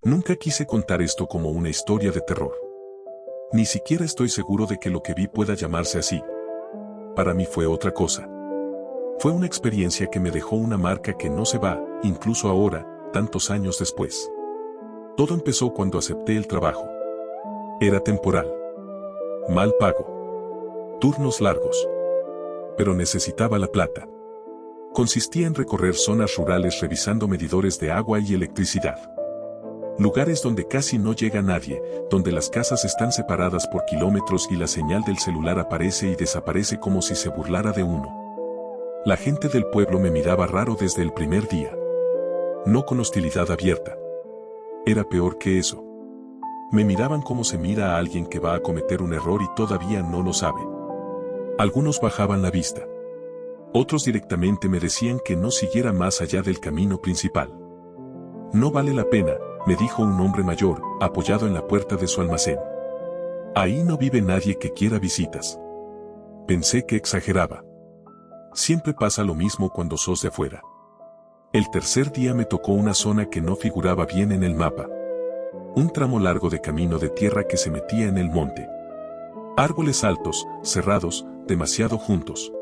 Nunca quise contar esto como una historia de terror. Ni siquiera estoy seguro de que lo que vi pueda llamarse así. Para mí fue otra cosa. Fue una experiencia que me dejó una marca que no se va, incluso ahora, tantos años después. Todo empezó cuando acepté el trabajo. Era temporal. Mal pago. Turnos largos. Pero necesitaba la plata. Consistía en recorrer zonas rurales revisando medidores de agua y electricidad. Lugares donde casi no llega nadie, donde las casas están separadas por kilómetros y la señal del celular aparece y desaparece como si se burlara de uno. La gente del pueblo me miraba raro desde el primer día. No con hostilidad abierta. Era peor que eso. Me miraban como se mira a alguien que va a cometer un error y todavía no lo sabe. Algunos bajaban la vista. Otros directamente me decían que no siguiera más allá del camino principal. No vale la pena, me dijo un hombre mayor, apoyado en la puerta de su almacén. Ahí no vive nadie que quiera visitas. Pensé que exageraba. Siempre pasa lo mismo cuando sos de afuera. El tercer día me tocó una zona que no figuraba bien en el mapa. Un tramo largo de camino de tierra que se metía en el monte. Árboles altos, cerrados, demasiado juntos.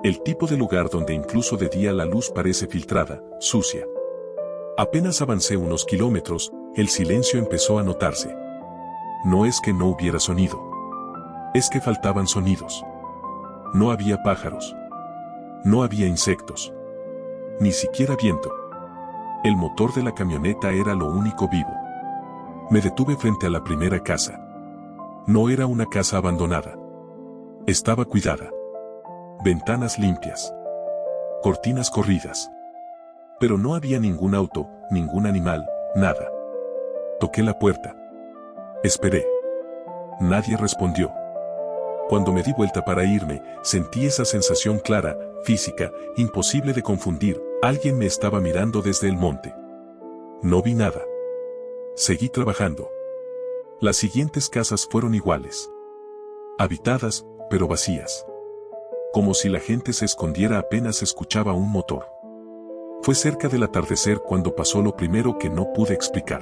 El tipo de lugar donde incluso de día la luz parece filtrada, sucia. Apenas avancé unos kilómetros, el silencio empezó a notarse. No es que no hubiera sonido. Es que faltaban sonidos. No había pájaros. No había insectos. Ni siquiera viento. El motor de la camioneta era lo único vivo. Me detuve frente a la primera casa. No era una casa abandonada. Estaba cuidada. Ventanas limpias. Cortinas corridas. Pero no había ningún auto, ningún animal, nada. Toqué la puerta. Esperé. Nadie respondió. Cuando me di vuelta para irme, sentí esa sensación clara, física, imposible de confundir. Alguien me estaba mirando desde el monte. No vi nada. Seguí trabajando. Las siguientes casas fueron iguales. Habitadas, pero vacías. Como si la gente se escondiera apenas escuchaba un motor. Fue cerca del atardecer cuando pasó lo primero que no pude explicar.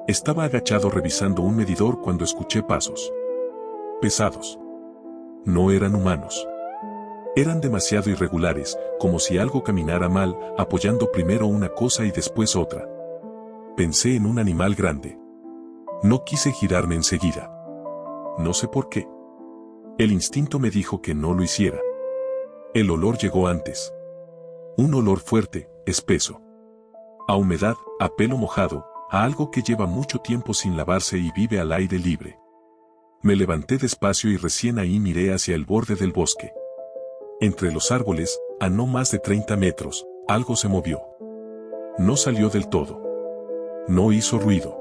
Estaba agachado revisando un medidor cuando escuché pasos. Pesados. No eran humanos. Eran demasiado irregulares, como si algo caminara mal, apoyando primero una cosa y después otra. Pensé en un animal grande. No quise girarme enseguida. No sé por qué. El instinto me dijo que no lo hiciera. El olor llegó antes. Un olor fuerte, espeso. A humedad, a pelo mojado, a algo que lleva mucho tiempo sin lavarse y vive al aire libre. Me levanté despacio y recién ahí miré hacia el borde del bosque. Entre los árboles, a no más de 30 metros, algo se movió. No salió del todo. No hizo ruido.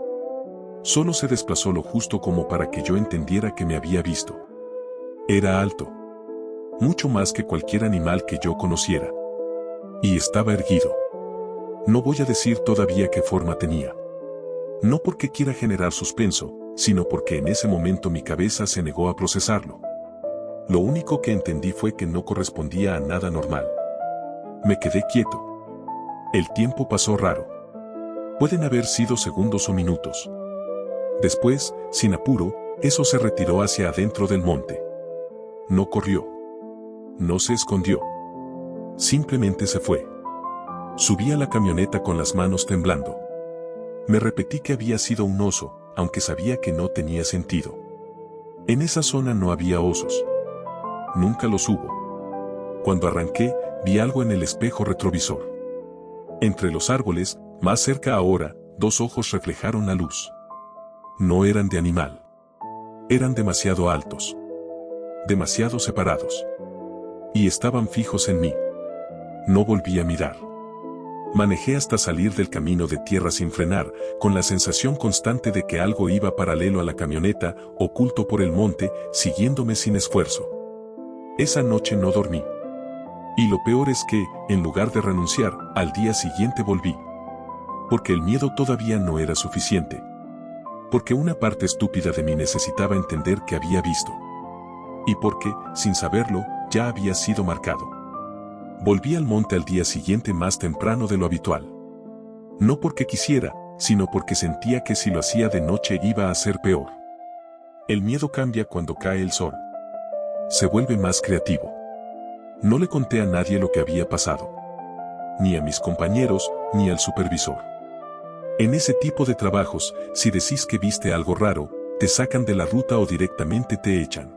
Solo se desplazó lo justo como para que yo entendiera que me había visto. Era alto. Mucho más que cualquier animal que yo conociera. Y estaba erguido. No voy a decir todavía qué forma tenía. No porque quiera generar suspenso, sino porque en ese momento mi cabeza se negó a procesarlo. Lo único que entendí fue que no correspondía a nada normal. Me quedé quieto. El tiempo pasó raro. Pueden haber sido segundos o minutos. Después, sin apuro, eso se retiró hacia adentro del monte. No corrió. No se escondió. Simplemente se fue. Subí a la camioneta con las manos temblando. Me repetí que había sido un oso, aunque sabía que no tenía sentido. En esa zona no había osos. Nunca los hubo. Cuando arranqué, vi algo en el espejo retrovisor. Entre los árboles, más cerca ahora, dos ojos reflejaron la luz. No eran de animal. Eran demasiado altos. Demasiado separados. Y estaban fijos en mí. No volví a mirar. Manejé hasta salir del camino de tierra sin frenar, con la sensación constante de que algo iba paralelo a la camioneta, oculto por el monte, siguiéndome sin esfuerzo. Esa noche no dormí. Y lo peor es que, en lugar de renunciar, al día siguiente volví. Porque el miedo todavía no era suficiente. Porque una parte estúpida de mí necesitaba entender que había visto. Y porque, sin saberlo, ya había sido marcado. Volví al monte al día siguiente más temprano de lo habitual. No porque quisiera, sino porque sentía que si lo hacía de noche iba a ser peor. El miedo cambia cuando cae el sol. Se vuelve más creativo. No le conté a nadie lo que había pasado. Ni a mis compañeros, ni al supervisor. En ese tipo de trabajos, si decís que viste algo raro, te sacan de la ruta o directamente te echan.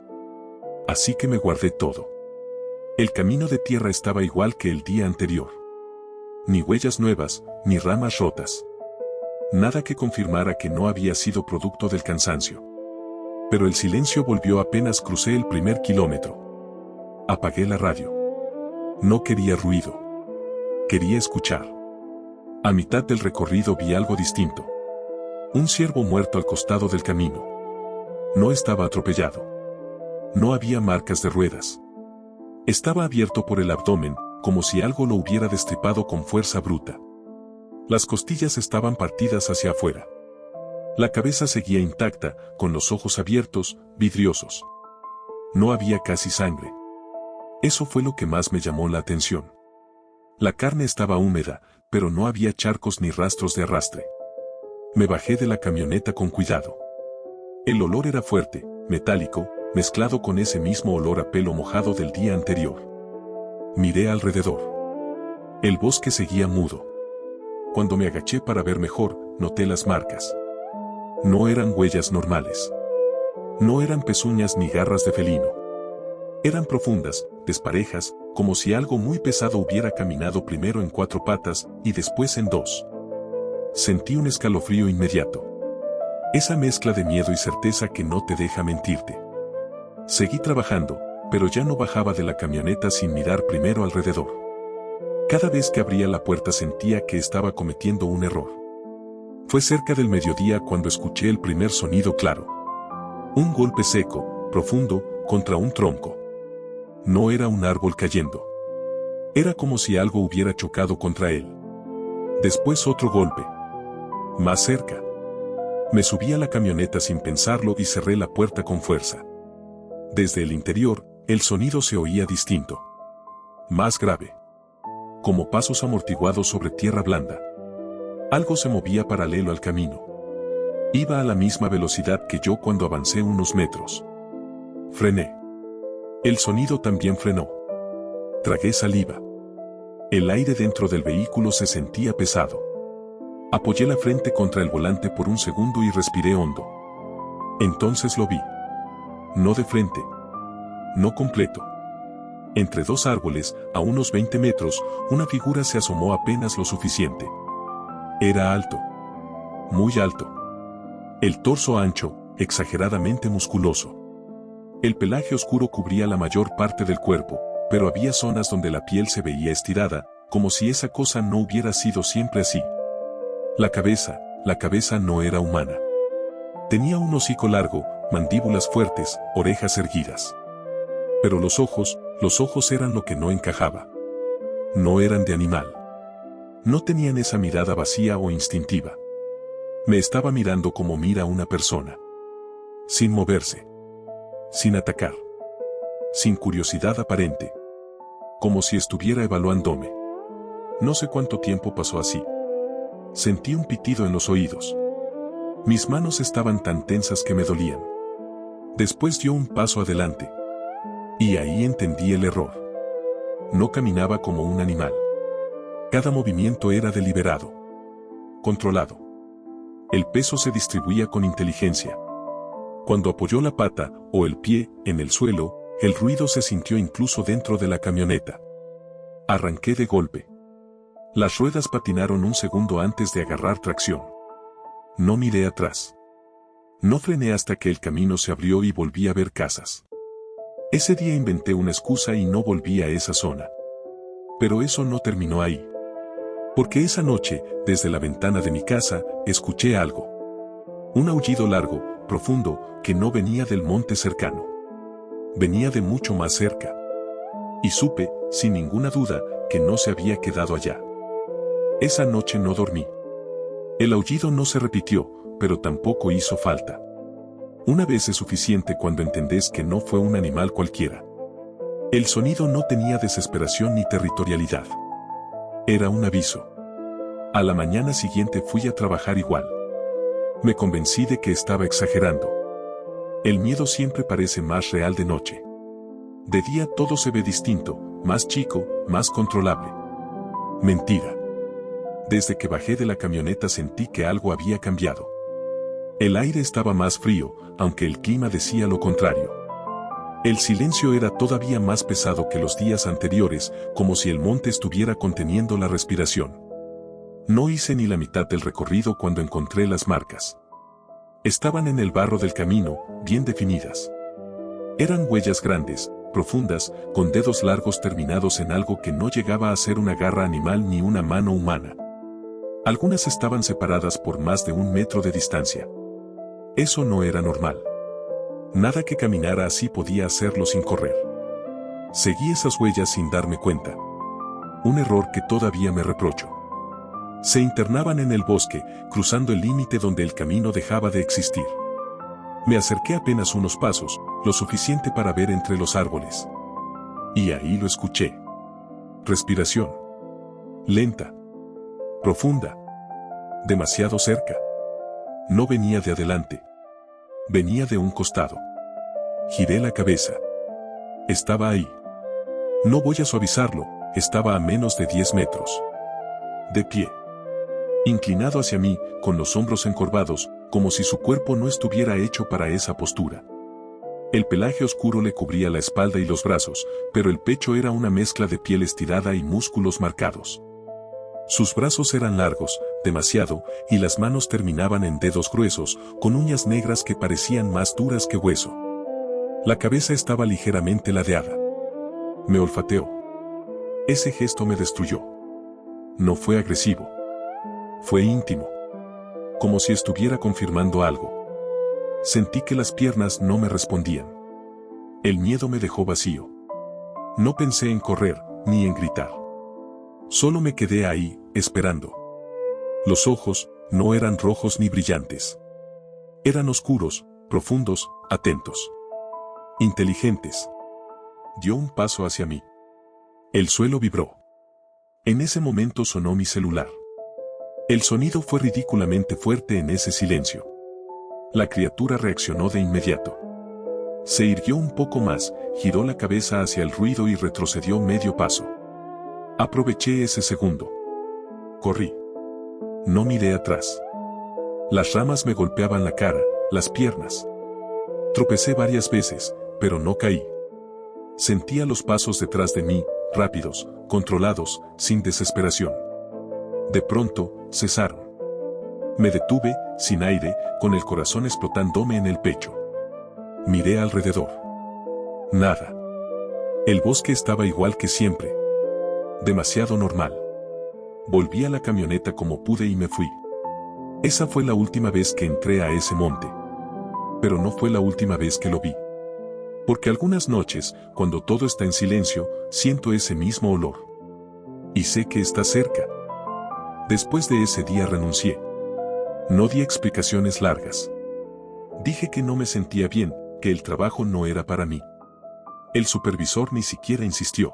Así que me guardé todo. El camino de tierra estaba igual que el día anterior. Ni huellas nuevas, ni ramas rotas. Nada que confirmara que no había sido producto del cansancio. Pero el silencio volvió apenas crucé el primer kilómetro. Apagué la radio. No quería ruido. Quería escuchar. A mitad del recorrido vi algo distinto. Un ciervo muerto al costado del camino. No estaba atropellado. No había marcas de ruedas. Estaba abierto por el abdomen, como si algo lo hubiera destripado con fuerza bruta. Las costillas estaban partidas hacia afuera. La cabeza seguía intacta, con los ojos abiertos, vidriosos. No había casi sangre. Eso fue lo que más me llamó la atención. La carne estaba húmeda, pero no había charcos ni rastros de arrastre. Me bajé de la camioneta con cuidado. El olor era fuerte, metálico, mezclado con ese mismo olor a pelo mojado del día anterior. Miré alrededor. El bosque seguía mudo. Cuando me agaché para ver mejor, noté las marcas. No eran huellas normales. No eran pezuñas ni garras de felino. Eran profundas, desparejas, como si algo muy pesado hubiera caminado primero en 4 patas y después en 2. Sentí un escalofrío inmediato. Esa mezcla de miedo y certeza que no te deja mentirte. Seguí trabajando, pero ya no bajaba de la camioneta sin mirar primero alrededor. Cada vez que abría la puerta sentía que estaba cometiendo un error. Fue cerca del mediodía cuando escuché el primer sonido claro. Un golpe seco, profundo, contra un tronco. No era un árbol cayendo. Era como si algo hubiera chocado contra él. Después otro golpe. Más cerca. Me subí a la camioneta sin pensarlo y cerré la puerta con fuerza. Desde el interior, el sonido se oía distinto. Más grave. Como pasos amortiguados sobre tierra blanda. Algo se movía paralelo al camino. Iba a la misma velocidad que yo cuando avancé unos metros. Frené. El sonido también frenó. Tragué saliva. El aire dentro del vehículo se sentía pesado. Apoyé la frente contra el volante por un segundo y respiré hondo. Entonces lo vi. No de frente. No completo. Entre 2 árboles, a unos 20 metros, una figura se asomó apenas lo suficiente. Era alto. Muy alto. El torso ancho, exageradamente musculoso. El pelaje oscuro cubría la mayor parte del cuerpo, pero había zonas donde la piel se veía estirada, como si esa cosa no hubiera sido siempre así. La cabeza no era humana. Tenía un hocico largo, mandíbulas fuertes, orejas erguidas. Pero los ojos eran lo que no encajaba. No eran de animal. No tenían esa mirada vacía o instintiva. Me estaba mirando como mira una persona. Sin moverse. Sin atacar. Sin curiosidad aparente. Como si estuviera evaluándome. No sé cuánto tiempo pasó así. Sentí un pitido en los oídos. Mis manos estaban tan tensas que me dolían. Después dio un paso adelante. Y ahí entendí el error. No caminaba como un animal. Cada movimiento era deliberado. Controlado. El peso se distribuía con inteligencia. Cuando apoyó la pata, o el pie, en el suelo, el ruido se sintió incluso dentro de la camioneta. Arranqué de golpe. Las ruedas patinaron un segundo antes de agarrar tracción. No miré atrás. No frené hasta que el camino se abrió y volví a ver casas. Ese día inventé una excusa y no volví a esa zona. Pero eso no terminó ahí. Porque esa noche, desde la ventana de mi casa, escuché algo. Un aullido largo, profundo, que no venía del monte cercano. Venía de mucho más cerca. Y supe, sin ninguna duda, que no se había quedado allá. Esa noche no dormí. El aullido no se repitió, pero tampoco hizo falta. Una vez es suficiente cuando entendés que no fue un animal cualquiera. El sonido no tenía desesperación ni territorialidad. Era un aviso. A la mañana siguiente fui a trabajar igual. Me convencí de que estaba exagerando. El miedo siempre parece más real de noche. De día todo se ve distinto, más chico, más controlable. Mentira. Desde que bajé de la camioneta sentí que algo había cambiado. El aire estaba más frío, aunque el clima decía lo contrario. El silencio era todavía más pesado que los días anteriores, como si el monte estuviera conteniendo la respiración. No hice ni la mitad del recorrido cuando encontré las marcas. Estaban en el barro del camino, bien definidas. Eran huellas grandes, profundas, con dedos largos terminados en algo que no llegaba a ser una garra animal ni una mano humana. Algunas estaban separadas por más de 1 metro de distancia. Eso no era normal. Nada que caminara así podía hacerlo sin correr. Seguí esas huellas sin darme cuenta. Un error que todavía me reprocho. Se internaban en el bosque, cruzando el límite donde el camino dejaba de existir. Me acerqué apenas unos pasos, lo suficiente para ver entre los árboles. Y ahí lo escuché. Respiración. Lenta. Profunda. Demasiado cerca. No venía de adelante. Venía de un costado. Giré la cabeza. Estaba ahí. No voy a suavizarlo, estaba a menos de 10 metros. De pie. Inclinado hacia mí, con los hombros encorvados, como si su cuerpo no estuviera hecho para esa postura. El pelaje oscuro le cubría la espalda y los brazos, pero el pecho era una mezcla de piel estirada y músculos marcados. Sus brazos eran largos, demasiado, y las manos terminaban en dedos gruesos, con uñas negras que parecían más duras que hueso. La cabeza estaba ligeramente ladeada. Me olfateó. Ese gesto me destruyó. No fue agresivo. Fue íntimo. Como si estuviera confirmando algo. Sentí que las piernas no me respondían. El miedo me dejó vacío. No pensé en correr, ni en gritar. Solo me quedé ahí, esperando. Los ojos no eran rojos ni brillantes. Eran oscuros, profundos, atentos. Inteligentes. Dio un paso hacia mí. El suelo vibró. En ese momento sonó mi celular. El sonido fue ridículamente fuerte en ese silencio. La criatura reaccionó de inmediato. Se irguió un poco más, giró la cabeza hacia el ruido y retrocedió medio paso. Aproveché ese segundo. Corrí. No miré atrás. Las ramas me golpeaban la cara, las piernas. Tropecé varias veces, pero no caí. Sentía los pasos detrás de mí, rápidos, controlados, sin desesperación. De pronto, cesaron. Me detuve, sin aire, con el corazón explotándome en el pecho. Miré alrededor. Nada. El bosque estaba igual que siempre. Demasiado normal. Volví a la camioneta como pude y me fui. Esa fue la última vez que entré a ese monte. Pero no fue la última vez que lo vi. Porque algunas noches, cuando todo está en silencio, siento ese mismo olor. Y sé que está cerca. Después de ese día renuncié. No di explicaciones largas. Dije que no me sentía bien, que el trabajo no era para mí. El supervisor ni siquiera insistió.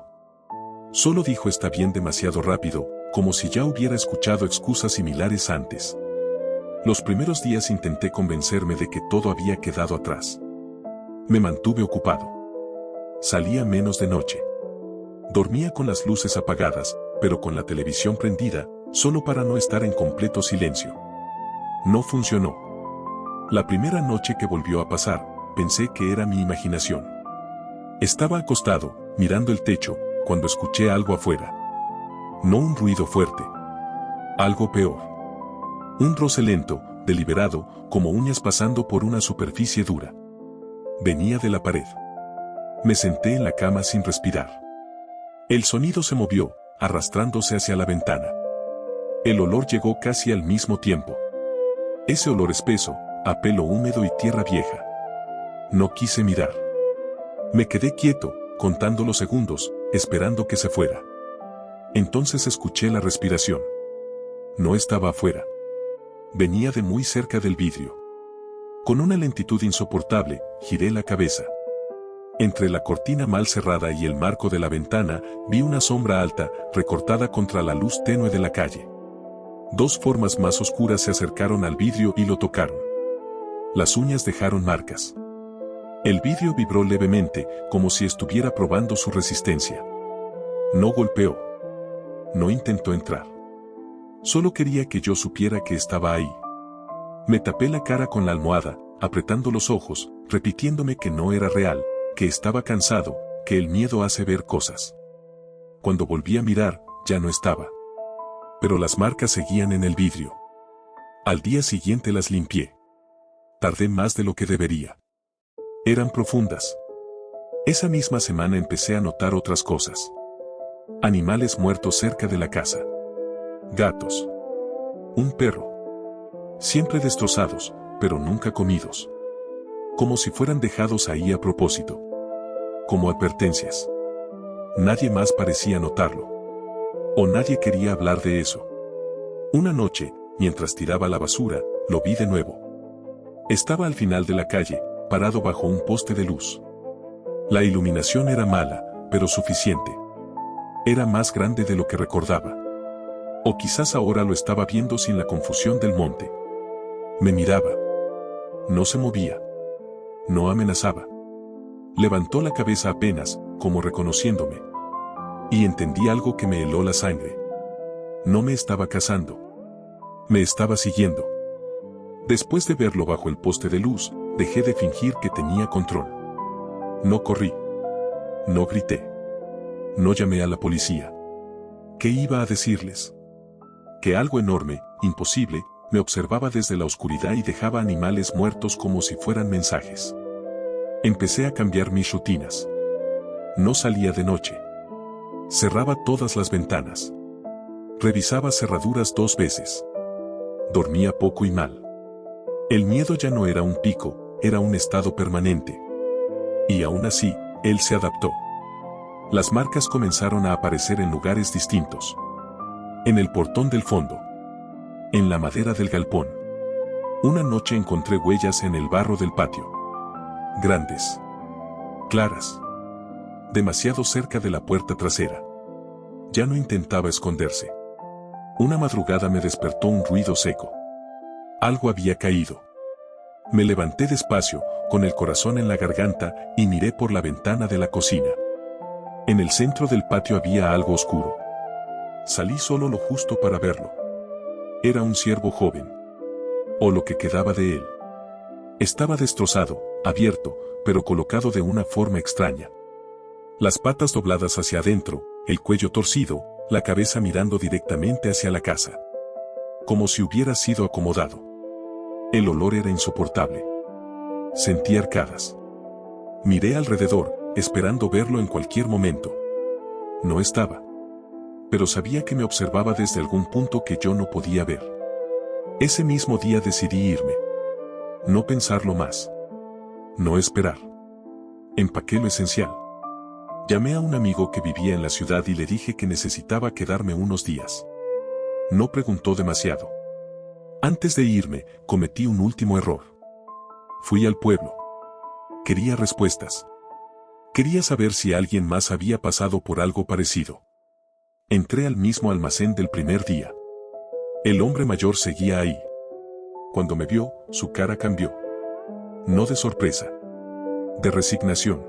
Solo dijo está bien demasiado rápido, como si ya hubiera escuchado excusas similares antes. Los primeros días intenté convencerme de que todo había quedado atrás. Me mantuve ocupado. Salía menos de noche. Dormía con las luces apagadas, pero con la televisión prendida, solo para no estar en completo silencio. No funcionó. La primera noche que volvió a pasar, pensé que era mi imaginación. Estaba acostado, mirando el techo, cuando escuché algo afuera. No un ruido fuerte. Algo peor. Un roce lento, deliberado, como uñas pasando por una superficie dura. Venía de la pared. Me senté en la cama sin respirar. El sonido se movió, arrastrándose hacia la ventana. El olor llegó casi al mismo tiempo. Ese olor espeso, a pelo húmedo y tierra vieja. No quise mirar. Me quedé quieto, contando los segundos, esperando que se fuera. Entonces escuché la respiración. No estaba afuera. Venía de muy cerca del vidrio. Con una lentitud insoportable, giré la cabeza. Entre la cortina mal cerrada y el marco de la ventana, vi una sombra alta, recortada contra la luz tenue de la calle. Dos formas más oscuras se acercaron al vidrio y lo tocaron. Las uñas dejaron marcas. El vidrio vibró levemente, como si estuviera probando su resistencia. No golpeó. No intentó entrar. Solo quería que yo supiera que estaba ahí. Me tapé la cara con la almohada, apretando los ojos, repitiéndome que no era real, que estaba cansado, que el miedo hace ver cosas. Cuando volví a mirar, ya no estaba. Pero las marcas seguían en el vidrio. Al día siguiente las limpié. Tardé más de lo que debería. Eran profundas. Esa misma semana empecé a notar otras cosas. Animales muertos cerca de la casa. Gatos. Un perro. Siempre destrozados, pero nunca comidos. Como si fueran dejados ahí a propósito. Como advertencias. Nadie más parecía notarlo. O nadie quería hablar de eso. Una noche, mientras tiraba la basura, lo vi de nuevo. Estaba al final de la calle, parado bajo un poste de luz. La iluminación era mala, pero suficiente. Era más grande de lo que recordaba. O quizás ahora lo estaba viendo sin la confusión del monte. Me miraba. No se movía. No amenazaba. Levantó la cabeza apenas, como reconociéndome. Y entendí algo que me heló la sangre. No me estaba cazando. Me estaba siguiendo. Después de verlo bajo el poste de luz, dejé de fingir que tenía control. No corrí. No grité. No llamé a la policía. ¿Qué iba a decirles? Que algo enorme, imposible, me observaba desde la oscuridad y dejaba animales muertos como si fueran mensajes. Empecé a cambiar mis rutinas. No salía de noche. Cerraba todas las ventanas. Revisaba cerraduras 2 veces. Dormía poco y mal. El miedo ya no era un pico, era un estado permanente. Y aún así, él se adaptó. Las marcas comenzaron a aparecer en lugares distintos. En el portón del fondo. En la madera del galpón. Una noche encontré huellas en el barro del patio. Grandes. Claras. Demasiado cerca de la puerta trasera. Ya no intentaba esconderse. Una madrugada me despertó un ruido seco. Algo había caído. Me levanté despacio, con el corazón en la garganta, y miré por la ventana de la cocina. En el centro del patio había algo oscuro. Salí solo lo justo para verlo. Era un ciervo joven. O lo que quedaba de él. Estaba destrozado, abierto, pero colocado de una forma extraña. Las patas dobladas hacia adentro, el cuello torcido, la cabeza mirando directamente hacia la casa. Como si hubiera sido acomodado. El olor era insoportable. Sentí arcadas. Miré alrededor, esperando verlo en cualquier momento. No estaba. Pero sabía que me observaba desde algún punto que yo no podía ver. Ese mismo día decidí irme. No pensarlo más. No esperar. Empaqué lo esencial. Llamé a un amigo que vivía en la ciudad y le dije que necesitaba quedarme unos días. No preguntó demasiado. Antes de irme, cometí un último error. Fui al pueblo. Quería respuestas. Quería saber si alguien más había pasado por algo parecido. Entré al mismo almacén del primer día. El hombre mayor seguía ahí. Cuando me vio, su cara cambió. No de sorpresa. De resignación.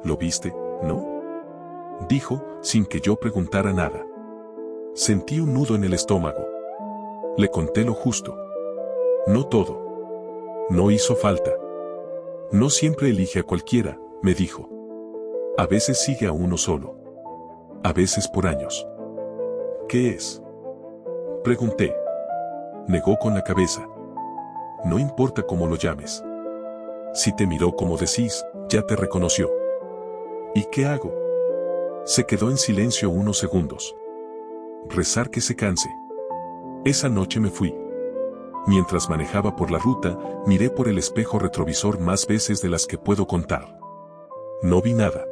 ¿Lo viste, no? Dijo, sin que yo preguntara nada. Sentí un nudo en el estómago. Le conté lo justo. No todo. No hizo falta. No siempre elige a cualquiera, me dijo. A veces sigue a uno solo. A veces por años. ¿Qué es? Pregunté. Negó con la cabeza. No importa cómo lo llames. Si te miró como decís, ya te reconoció. ¿Y qué hago? Se quedó en silencio unos segundos. Rezar que se canse. Esa noche me fui. Mientras manejaba por la ruta, miré por el espejo retrovisor más veces de las que puedo contar. No vi nada.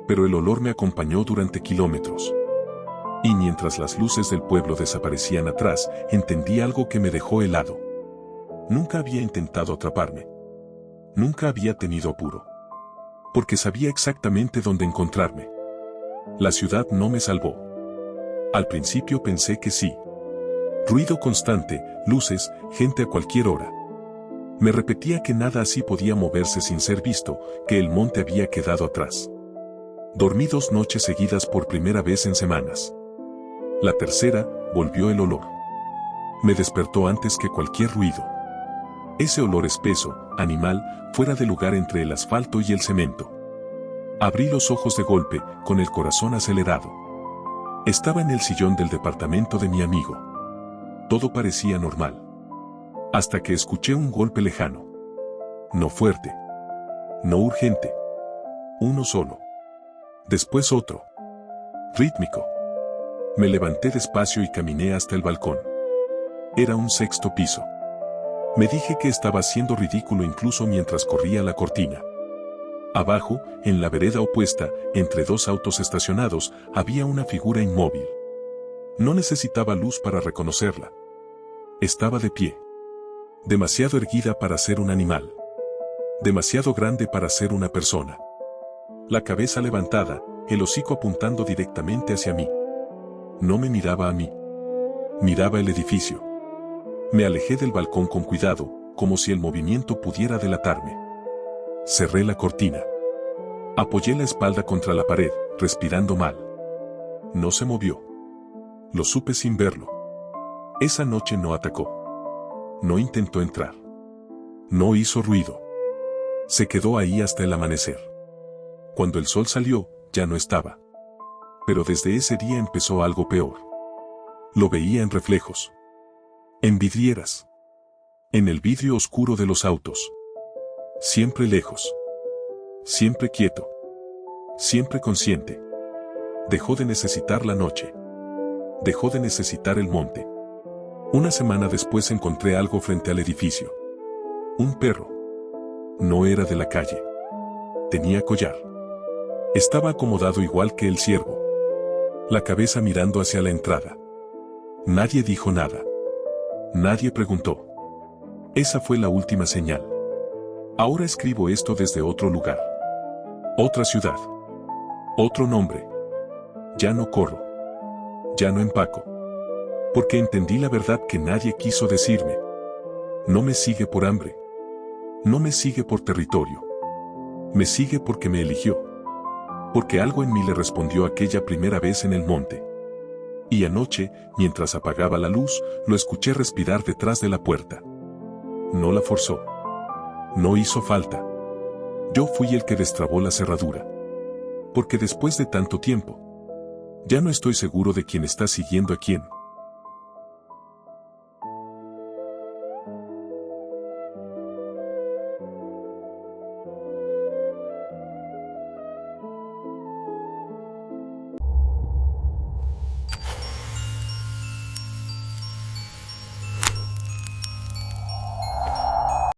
Pero el olor me acompañó durante kilómetros. Y mientras las luces del pueblo desaparecían atrás, entendí algo que me dejó helado. Nunca había intentado atraparme. Nunca había tenido apuro. Porque sabía exactamente dónde encontrarme. La ciudad no me salvó. Al principio pensé que sí. Ruido constante, luces, gente a cualquier hora. Me repetía que nada así podía moverse sin ser visto, que el monte había quedado atrás. Dormí 2 noches seguidas por primera vez en semanas. La tercera, volvió el olor. Me despertó antes que cualquier ruido. Ese olor espeso, animal, fuera de lugar entre el asfalto y el cemento. Abrí los ojos de golpe, con el corazón acelerado. Estaba en el sillón del departamento de mi amigo. Todo parecía normal. Hasta que escuché un golpe lejano. No fuerte. No urgente. Uno solo. Después otro. Rítmico. Me levanté despacio y caminé hasta el balcón. Era un 6º piso. Me dije que estaba siendo ridículo incluso mientras corría la cortina. Abajo, en la vereda opuesta, entre 2 autos estacionados, había una figura inmóvil. No necesitaba luz para reconocerla. Estaba de pie. Demasiado erguida para ser un animal. Demasiado grande para ser una persona. La cabeza levantada, el hocico apuntando directamente hacia mí. No me miraba a mí. Miraba el edificio. Me alejé del balcón con cuidado, como si el movimiento pudiera delatarme. Cerré la cortina. Apoyé la espalda contra la pared, respirando mal. No se movió. Lo supe sin verlo. Esa noche no atacó. No intentó entrar. No hizo ruido. Se quedó ahí hasta el amanecer. Cuando el sol salió, ya no estaba. Pero desde ese día empezó algo peor. Lo veía en reflejos. En vidrieras. En el vidrio oscuro de los autos. Siempre lejos. Siempre quieto. Siempre consciente. Dejó de necesitar la noche. Dejó de necesitar el monte. Una semana después encontré algo frente al edificio. Un perro. No era de la calle. Tenía collar. Estaba acomodado igual que el ciervo. La cabeza mirando hacia la entrada. Nadie dijo nada. Nadie preguntó. Esa fue la última señal. Ahora escribo esto desde otro lugar. Otra ciudad. Otro nombre. Ya no corro. Ya no empaco. Porque entendí la verdad que nadie quiso decirme. No me sigue por hambre. No me sigue por territorio. Me sigue porque me eligió. Porque algo en mí le respondió aquella primera vez en el monte. Y anoche, mientras apagaba la luz, lo escuché respirar detrás de la puerta. No la forzó. No hizo falta. Yo fui el que destrabó la cerradura. Porque después de tanto tiempo, ya no estoy seguro de quién está siguiendo a quién.